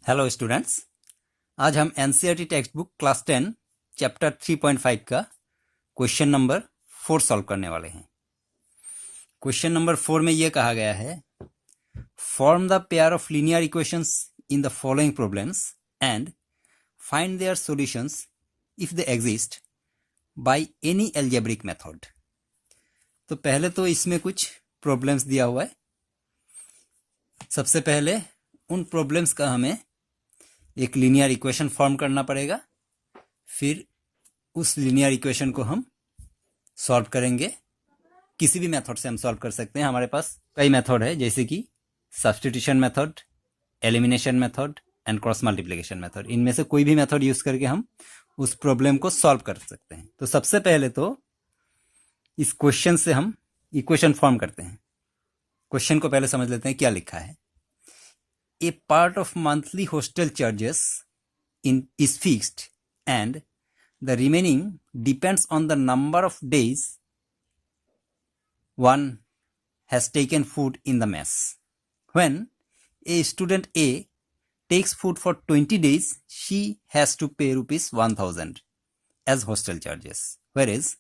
Hello students, आज हम NCERT text book class 10 chapter 3.5 का क्वेश्चन नंबर 4 सॉल्व करने वाले हैं। क्वेश्चन नंबर 4 में यह कहा गया है, form the pair of linear equations in the following problems and find their solutions if they exist by any algebraic method. तो पहले तो इसमें कुछ प्रॉब्लम्स दिया हुआ है। सबसे पहले उन प्रॉब्लम्स का हमें एक लीनियर इक्वेशन फॉर्म करना पड़ेगा, फिर उस लीनियर इक्वेशन को हम सॉल्व करेंगे। किसी भी मेथड से हम सॉल्व कर सकते हैं, हमारे पास कई मेथड है, जैसे कि substitution method, elimination method and cross multiplication method. इनमें से कोई भी मेथड यूज करके हम उस प्रॉब्लम को सॉल्व कर सकते हैं। तो सबसे पहले तो इस क्वेश्चन से हम इक्वेशन फॉर्म करते हैं। क्वेश्चन को पहले समझ लेते हैं क्या लिखा है। A part of monthly hostel charges is fixed and the remaining depends on the number of days one has taken food in the mess. When a student A takes food for 20 days, she has to pay rupees 1000 as hostel charges. Whereas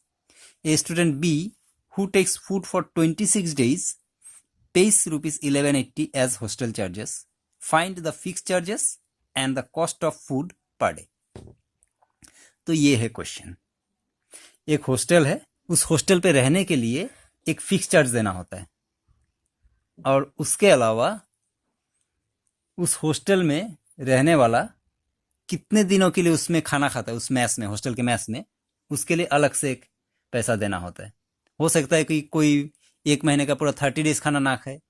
a student B who takes food for 26 days pays rupees 1180 as hostel charges. Find the fixed charges and the cost of food per day. तो ये है question. एक hostel है, उस hostel पे रहने के लिए एक फिक्स चार्ज देना होता है, और उसके अलावा उस हॉस्टल में रहने वाला कितने दिनों के लिए उसमें खाना खाता है, उस मैस में, हॉस्टल के मैस में, उसके लिए अलग से एक पैसा देना होता है। हो सकता है कि कोई एक महीने का पूरा 30 डेज खाना ना खाए,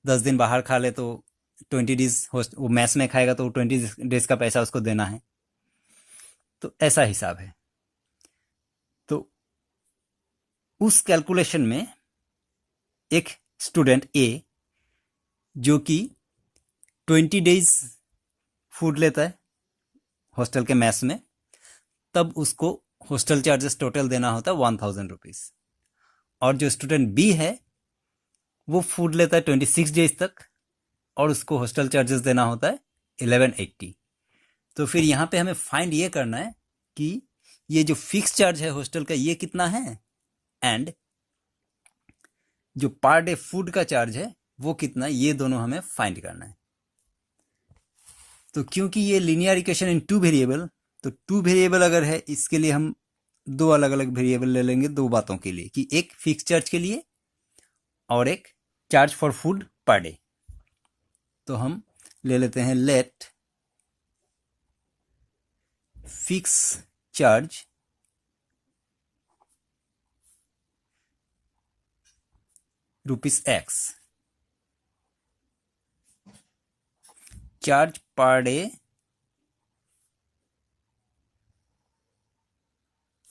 10 दिन बाहर खा ले, तो 20 डेज वो मैस में खाएगा तो 20 डेज का पैसा उसको देना है। तो ऐसा हिसाब है। तो उस कैलकुलेशन में एक स्टूडेंट ए जो कि 20 डेज फूड लेता है हॉस्टल के मैस में, तब उसको हॉस्टल चार्जेस टोटल देना होता है 1000 रुपीज। और जो स्टूडेंट बी है वो फूड लेता है 26 डेज तक, और उसको हॉस्टल चार्जेस देना होता है 1180। तो फिर यहाँ पे हमें फाइंड ये करना है कि ये जो फिक्स चार्ज है हॉस्टल का ये कितना है, एंड जो पर डे फूड का चार्ज है वो कितना, ये दोनों हमें फाइंड करना है। तो क्योंकि ये लीनियर इक्वेशन इन 2 वेरिएबल, तो 2 वेरिएबल अगर है, इसके लिए हम 2 अलग अलग वेरिएबल ले लेंगे 2 बातों के लिए, कि एक फिक्स चार्ज के लिए और एक charge for food per day. तो हम ले लेते हैं let fix charge rupees X, charge per day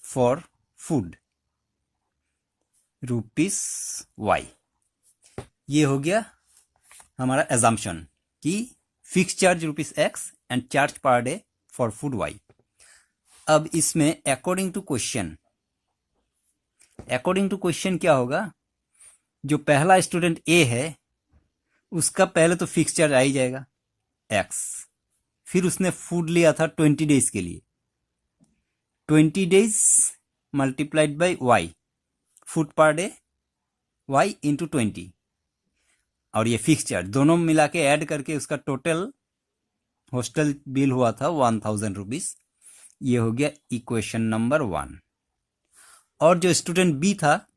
for food rupees Y. ये हो गया हमारा एजम्पशन कि fix charge rupees X and charge per day for food Y. अब इसमें अकॉर्डिंग टू क्वेश्चन क्या होगा, जो पहला स्टूडेंट ए है उसका पहले तो फिक्स चार्ज आ ही जाएगा एक्स, फिर उसने फूड लिया था 20 डेज के लिए, 20 days multiplied by Y, food per day Y into 20, और ये फिक्स चार्ज दोनों मिला के ऐड करके उसका टोटल हॉस्टल बिल हुआ था 1000 रुपीज। ये हो गया इक्वेशन नंबर 1। और जो स्टूडेंट बी था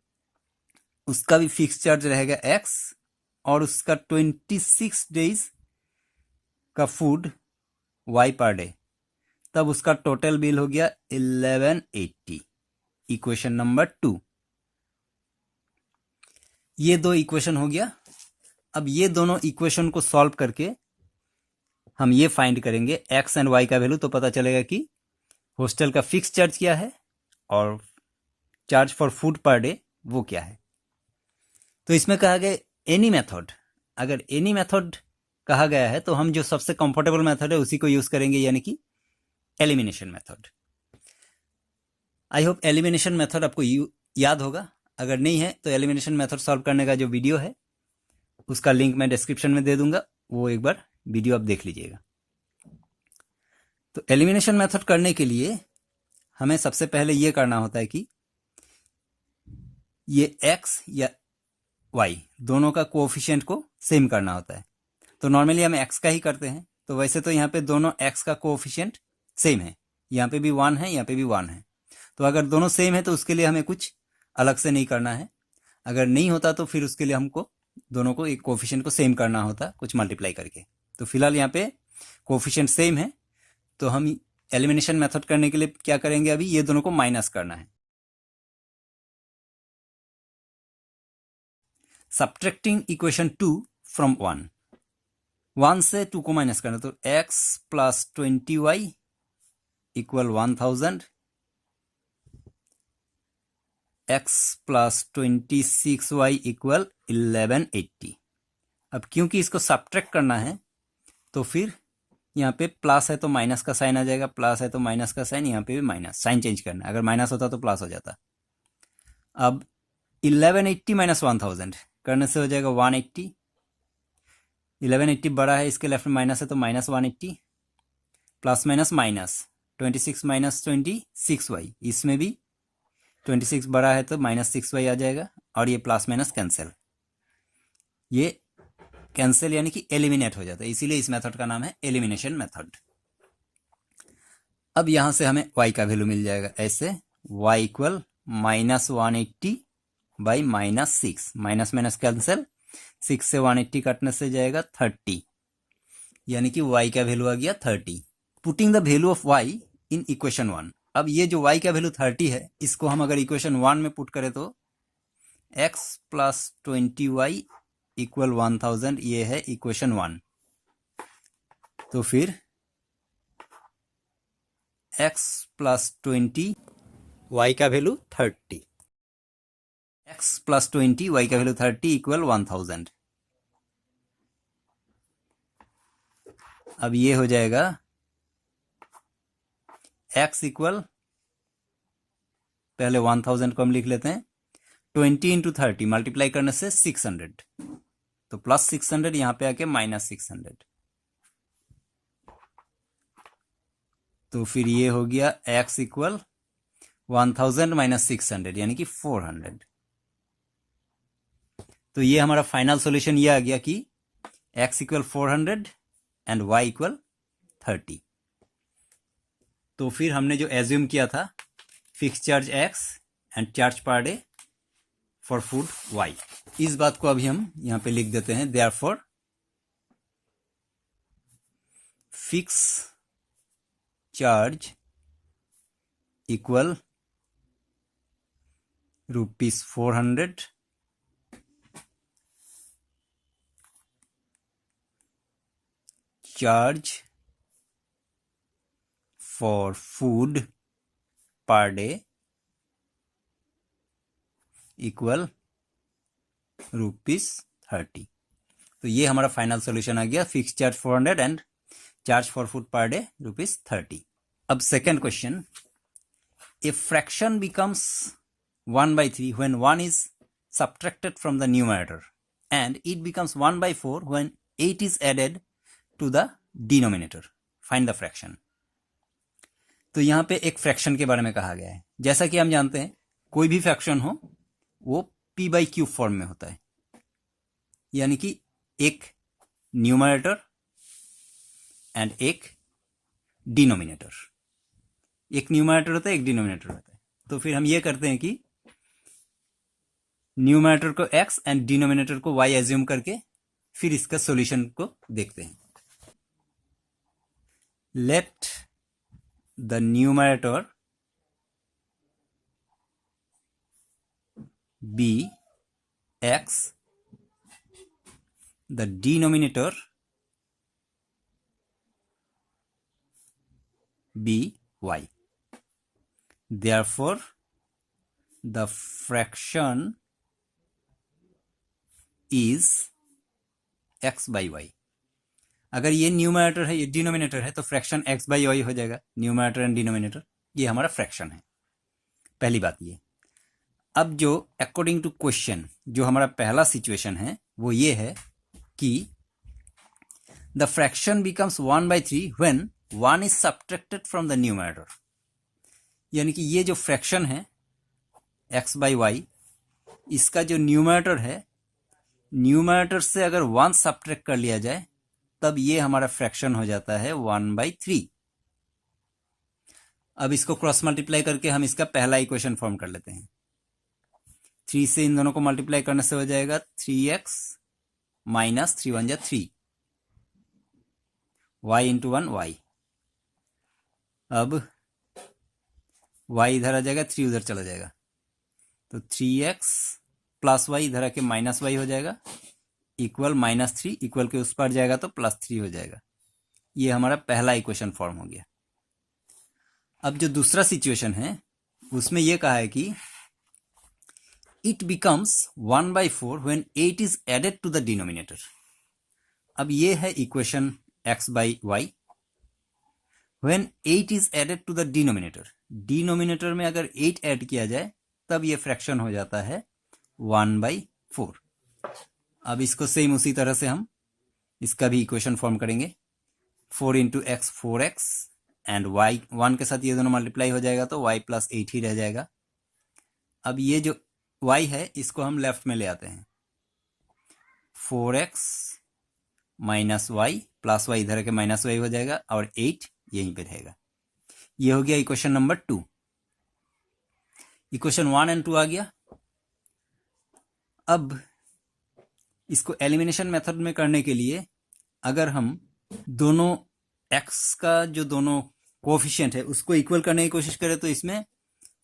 उसका भी फिक्स चार्ज रहेगा एक्स, और उसका 26 डेज का फूड वाई पर डे, तब उसका टोटल बिल हो गया 1180, इक्वेशन नंबर 2। ये 2 इक्वेशन हो गया। अब ये दोनों इक्वेशन को सॉल्व करके हम ये फाइंड करेंगे एक्स एंड वाई का वैल्यू, तो पता चलेगा कि हॉस्टल का फिक्स चार्ज क्या है और charge for food per day वो क्या है। तो इसमें कहा गया एनी मेथड, अगर एनी मेथड कहा गया है तो हम जो सबसे कंफर्टेबल मेथड है उसी को यूज करेंगे, यानी कि elimination method. I hope elimination method आपको याद होगा। अगर नहीं है तो एलिमिनेशन मेथड सॉल्व करने का जो वीडियो है उसका लिंक मैं डिस्क्रिप्शन में दे दूंगा, वो एक बार वीडियो आप देख लीजिएगा। तो एलिमिनेशन मेथड करने के लिए हमें सबसे पहले ये करना होता है कि ये x या y दोनों का कोएफिशिएंट को सेम करना होता है। तो नॉर्मली हम x का ही करते हैं, तो वैसे तो यहाँ पे दोनों x का कोएफिशिएंट सेम है, यहाँ पे भी 1 है, यहाँ पे भी 1 है। तो अगर दोनों सेम है तो उसके लिए हमें कुछ अलग से नहीं करना है। अगर नहीं होता तो फिर उसके लिए हमको दोनों को एक कोएफिशिएंट को सेम करना होता कुछ मल्टीप्लाई करके। तो फिलहाल यहाँ पे कोएफिशिएंट सेम है, तो हम एलिमिनेशन मेथड करने के लिए क्या करेंगे, अभी ये दोनों को माइनस करना है। सब्ट्रैक्टिंग इक्वेशन 2 फ्रॉम 1 से 2 को माइनस करना, तो x plus 20y equal 1000, x plus 26y equal 1180। अब क्योंकि इसको सब्ट्रैक्ट करना है तो फिर यहाँ पे प्लस है तो माइनस का साइन आ जाएगा, प्लस है तो माइनस का साइन, यहाँ पे भी माइनस, साइन चेंज करना है। अगर माइनस होता तो प्लस हो जाता। अब 1180 माइनस 1000 करने से हो जाएगा 180। 1180 बड़ा है, इसके लेफ्ट में माइनस है तो minus 180, plus minus minus 26 minus 26y, इसमें भी 26 बड़ा है तो माइनस 6y आ जाएगा, और ये प्लस माइनस कैंसिल, ये कैंसिल यानी कि एलिमिनेट हो जाता है, इसीलिए इस मेथड का नाम है एलिमिनेशन मेथड। अब यहां से हमें y का वैल्यू मिल जाएगा ऐसे, y equal minus 180 by minus 6, minus minus cancel, 6 से 180 काटने से जाएगा 30, यानी कि y का वैल्यू आ गया 30। Putting the value of y in equation 1। अब ये जो y का वैल्यू 30 है, इसको हम अगर इक्वेशन 1 में पुट करें तो x प्लस 20y इक्वल 1000, ये है इक्वेशन 1। तो फिर x प्लस 20 y का वैल्यू 30, x प्लस 20 y का वैल्यू 30 इक्वल 1000। अब ये हो जाएगा x इक्वल, पहले 1000 को हम लिख लेते हैं, 20 इंटू 30 मल्टीप्लाई करने से 600, तो प्लस 600 यहां पे आके माइनस 600, तो फिर ये हो गया x इक्वल 1000 माइनस 600 यानी कि 400। तो ये हमारा फाइनल सॉल्यूशन ये आ गया कि x equal 400 and y equal 30। तो फिर हमने जो एज्यूम किया था fix charge x and charge per day for food y, इस बात को अभी हम यहां पे लिख देते हैं। Therefore fix charge equal ₹400 charge for food per day equal ₹30। तो ये हमारा फाइनल सॉल्यूशन आ गया, fix charge 400 and charge for food per day ₹30। अब second question, a fraction becomes 1/3 when 1 is subtracted from the numerator and it becomes 1/4 when 8 is added to the denominator. Find the fraction. तो यहां पे एक fraction के बारे में कहा गया है। जैसा कि हम जानते हैं कोई भी फ्रैक्शन हो वो p/q फॉर्म में होता है, यानी कि एक न्यूमरेटर एंड एक डिनोमिनेटर, एक न्यूमरेटर होता है एक डिनोमिनेटर होता है। तो फिर हम ये करते हैं कि न्यूमरेटर को x एंड डिनोमिनेटर को y एज्यूम करके फिर इसका सॉल्यूशन को देखते हैं। Let the numerator be x, the denominator be y. Therefore, the fraction is x by y. अगर ये न्यूमरेटर है ये डिनोमिनेटर है तो फ्रैक्शन x by y हो जाएगा, न्यूमरेटर एंड डिनोमिनेटर, ये हमारा फ्रैक्शन है। पहली बात ये। अब जो अकॉर्डिंग टू क्वेश्चन जो हमारा पहला सिचुएशन है वो ये है कि the fraction becomes 1/3 when 1 is subtracted from the numerator, यानी कि ये जो फ्रैक्शन है x by y, इसका जो न्यूमरेटर है, न्यूमरेटर से अगर 1 सब्ट्रैक्ट कर लिया जाए तब ये हमारा फ्रैक्शन हो जाता है 1/3। अब इसको क्रॉस मल्टीप्लाई करके हम इसका पहला इक्वेशन फॉर्म कर लेते हैं। 3 से इन दोनों को मल्टीप्लाई करने से हो जाएगा 3x माइनस 3 1 जा 3, y इंटू 1 y। अब y इधर आ जाएगा, 3 उधर चला जाएगा, तो 3x प्लस y इधर आके माइनस y हो जाएगा, इक्वल -3, इक्वल के उस पर जाएगा तो +3 हो जाएगा। ये हमारा पहला इक्वेशन फॉर्म हो गया। अब जो दूसरा सिचुएशन है उसमें यह कहा है कि it becomes 1/4 when 8 is added to the denominator. अब ये है equation x by y, when 8 is added to the denominator, denominator में अगर 8 ऐड किया जाए तब ये फ्रैक्शन हो जाता है 1/4। अब इसको सेम उसी तरह से हम इसका भी इक्वेशन फॉर्म करेंगे। 4 into x 4x and y 1 के साथ ये दोनों मल्टीप्लाई हो जाएगा तो y प्लस 8 ही रह जाएगा। अब ये जो y है इसको हम लेफ्ट में ले आते हैं, 4x minus Y plus Y इधर के माइनस वाई हो जाएगा और 8 यहीं पे रहेगा। ये हो गया इक्वेशन नंबर 2। इक्वेशन 1 एंड 2 आ गया। अब इसको एलिमिनेशन मेथड में करने के लिए अगर हम दोनों x का जो दोनों कोएफिशिएंट है उसको इक्वल करने की कोशिश करें तो इसमें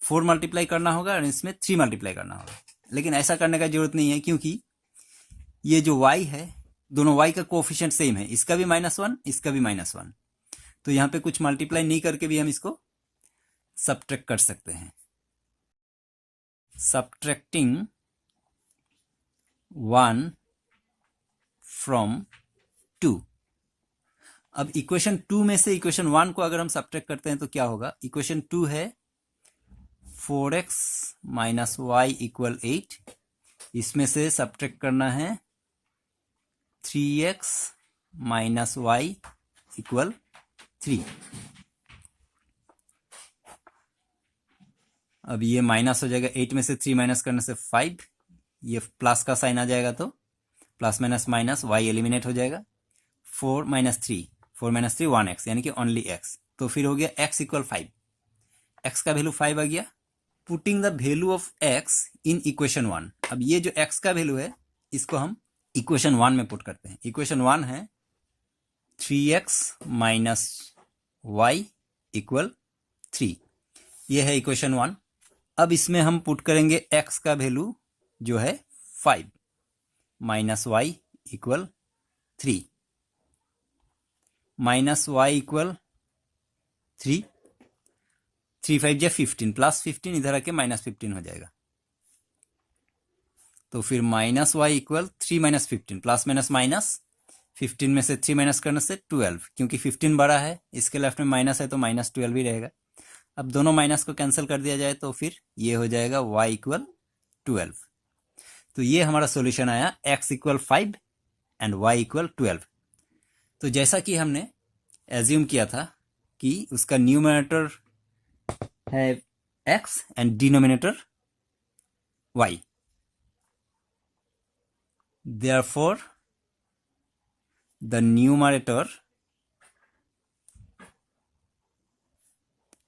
4 मल्टीप्लाई करना होगा और इसमें 3 मल्टीप्लाई करना होगा, लेकिन ऐसा करने का जरूरत नहीं है क्योंकि ये जो y है दोनों y का कोएफिशिएंट सेम है, इसका भी -1 इसका भी -1, तो यहाँ पे कुछ मल्टीप्लाई नहीं करके भी हम इसको सब्ट्रैक्ट कर सकते हैं। Subtracting 1 from 2। अब इक्वेशन 2 में से इक्वेशन 1 को अगर हम सब्ट्रैक्ट करते हैं तो क्या होगा। इक्वेशन 2 है 4x माइनस वाई इक्वल 8, इसमें से सब्ट्रैक्ट करना है 3x माइनस वाई इक्वल 3। अब ये माइनस हो जाएगा, 8 में से 3 माइनस करने से 5, ये प्लस का साइन आ जाएगा तो plus minus minus y eliminate हो जाएगा। 4 माइनस 3 1x यानी कि ओनली x, तो फिर हो गया x इक्वल 5, x का वैल्यू 5 आ गया। Putting the value of x in equation 1। अब ये जो x का वैल्यू है इसको हम इक्वेशन 1 में पुट करते हैं। इक्वेशन 1 है 3x माइनस वाई इक्वल 3, ये है इक्वेशन 1। अब इसमें हम पुट करेंगे x का वैल्यू जो है 5 minus Y equal 3, minus Y equal 3, 3 5 जा 15 प्लस 15 इधर आके माइनस 15 हो जाएगा, तो फिर minus Y equal 3 minus 15 plus minus minus 15 में से 3 माइनस करने से 12, क्योंकि 15 बड़ा है इसके लेफ्ट में माइनस है तो माइनस 12 ही रहेगा। अब दोनों माइनस को कैंसिल कर दिया जाए तो फिर ये हो जाएगा y इक्वल 12। तो ये हमारा सॉल्यूशन आया x equal 5 and y equal 12। तो जैसा कि हमने एज्यूम किया था कि उसका न्यूमरेटर है x and denominator y, therefore the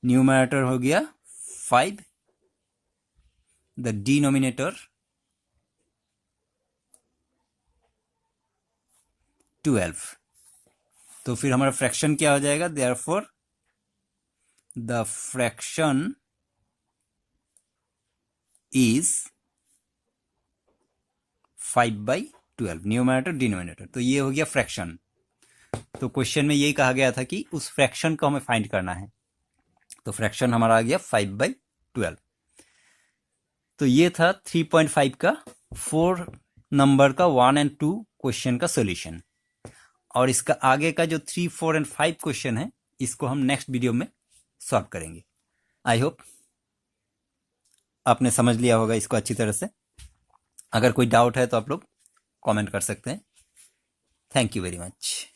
numerator हो गया 5, द डिनोमिनेटर 12। तो फिर हमारा फ्रैक्शन क्या हो जाएगा, therefore the fraction is 5/12, numerator denominator. तो ये हो गया फ्रैक्शन। तो क्वेश्चन में यही कहा गया था कि उस फ्रैक्शन को हमें फाइंड करना है, तो फ्रैक्शन हमारा आ गया 5/12। तो ये था 3.5 का 4 नंबर का 1 एंड 2 क्वेश्चन का सॉल्यूशन। और इसका आगे का जो 3, 4 एंड 5 क्वेश्चन है इसको हम नेक्स्ट वीडियो में सॉल्व करेंगे। आई होप आपने समझ लिया होगा इसको अच्छी तरह से। अगर कोई डाउट है तो आप लोग कमेंट कर सकते हैं। Thank you very much.